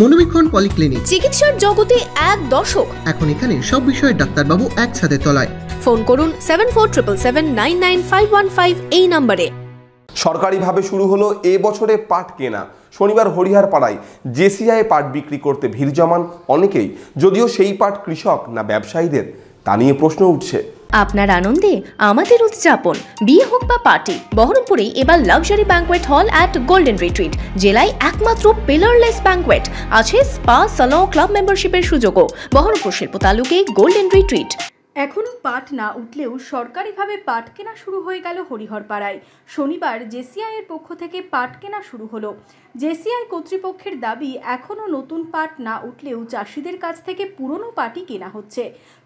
মনোবীক্ষণ polyclinic, চিকিৎসার জগতে এক দশক। এখন এখানে সব বিষয়ে ডাক্তারবাবু একসাথে তলায়। ফোন করুন 7477999515 এই নম্বরে। সরকারিভাবে শুরু হলো এ বছরে পাট কেনা। শনিবার হরিহর পাড়ায় জেসিআই পাট বিক্রি করতে ভিড় জমান অনেকেই, যদিও সেই পাট কৃষক না ব্যবসায়ীদের তা নিয়ে প্রশ্ন উঠছে। আপনার আনন্দে আমাদের উদযাপন। বিয়ে হোক বা পার্টি, বহরমপুরে এবার luxury banquet hall at golden retreat. জেলায় একমাত্র পিলারলেস ব্যাঙ্কোয়েট, আছে স্পা, সালন, ক্লাব মেম্বারশিপের সুযোগও। বহরমপুর শিল্প তালুকে গোল্ডেন রিট্রিট। এখনও পাট না উঠলেও সরকারিভাবে পাট কেনা শুরু হয়ে গেল হরিহরপাড়ায়। শনিবার জেসিআইয়ের পক্ষ থেকে পাট কেনা শুরু হলো। জেসিআই কর্তৃপক্ষের দাবি, এখনও নতুন পাট না উঠলেও চাষিদের কাছ থেকে পুরনো পাটই কেনা হচ্ছে।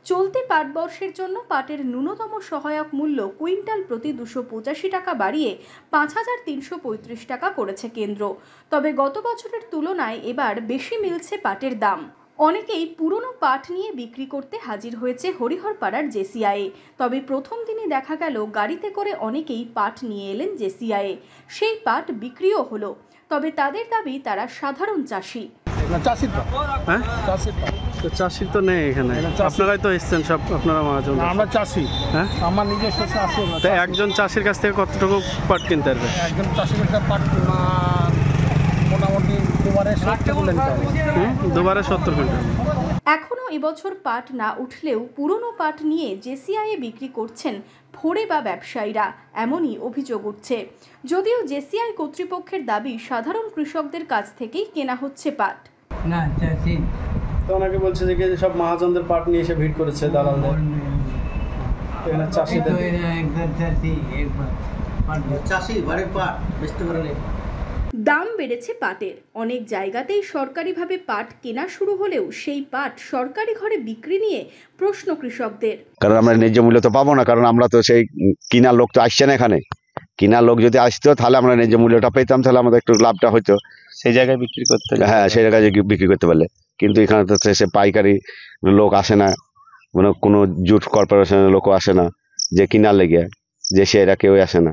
চলতি পাট বর্ষের জন্য পাটের ন্যূনতম সহায়ক মূল্য কুইন্টাল প্রতি 285 টাকা বাড়িয়ে 5335 টাকা করেছে কেন্দ্র। তবে গত বছরের তুলনায় এবার বেশি মিলছে পাটের দাম। অনেকেই পুরনো পাট নিয়ে বিক্রি করতে হাজির হয়েছে হরিহরপাড়ার জেসিআইয়ে। তবে প্রথম দিনই দেখা গেল গাড়িতে করে অনেকেই পাট নিয়ে এলেন জেসিআইয়ে। সেই পাট বিক্রিও হলো। তবে তাদের দাবি, তারা সাধারণ চাষি। চাষি তো নেই এখানে, আপনারাই তো এসছেন সব, আপনারা মহাজন। আমরা চাষি, হ্যাঁ, আমার নিজস্ব চাষি। একজন চাষির কাছ থেকে কতটুকু পাট কিনতে পারবে? একজন চাষির কাছে পাট মোটামুটি দুবারে 70 কুইন্টাল। এখনও এবছর পাট না উঠলেও পুরনো পাট নিয়ে জেসিআইয়ে বিক্রি করছেন ফোড়ে বা ব্যবসায়ীরা, এমনই অভিযোগ উঠছে। যদিও জেসিআই কর্তৃপক্ষের দাবি, সাধারণ কৃষকদের কাছ থেকেই কেনা হচ্ছে পাট। না চাষি তো ওনাকে বলছে যে সব মহাজনদের পাট নিয়ে এসে ভিড় করেছে দালালদের। এখানে চাষিদের দাম বেড়েছে পাটের। অনেক জায়গাতেই সরকারিভাবে পাট কেনা শুরু হলেও সেই পাট সরকারি ঘরে বিক্রি নিয়ে প্রশ্ন কৃষকদের। কারণ আমরা ন্যায্য মূল্য তো পাবো না, কারণ আমরা তো সেই কিনার লোক তো আসছে না এখানে। কিনার লোক যদি আসতো তাহলে আমরা ন্যায্য মূল্যটা পেতাম, তাহলে আমাদের একটু লাভটা হতো। সেই জায়গায় বিক্রি করতে, হ্যাঁ, সেই জায়গায় বিক্রি করতে পারলে। কিন্তু এখানে তো সে পাইকারি লোক আসে না, মানে কোনো জুট কর্পোরেশনের লোকও আসে না যে কিনার লেগে, যে সেরা কেউ আসে না।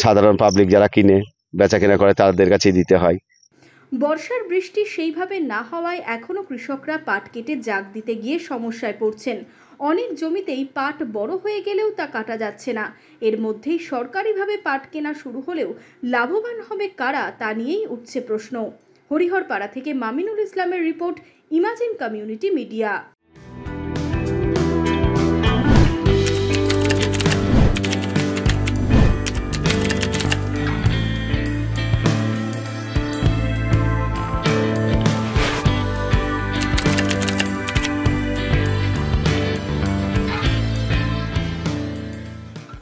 সাধারণ পাবলিক যারা কিনে বেচা কেনা করে তাদের কাছেই দিতে হয়। বর্ষার বৃষ্টি সেইভাবে না হওয়ায় এখনও কৃষকরা পাট কেটে জাগ দিতে গিয়ে সমস্যায় পড়ছেন। অনেক জমিতেই পাট বড় হয়ে গেলেও তা কাটা যাচ্ছে না। এর মধ্যেই সরকারিভাবে পাট কেনা শুরু হলেও লাভবান হবে কারা, তা নিয়েই উঠছে প্রশ্ন। হরিহরপাড়া থেকে মামিনুল ইসলামের রিপোর্ট, ইমাজিন কমিউনিটি মিডিয়া।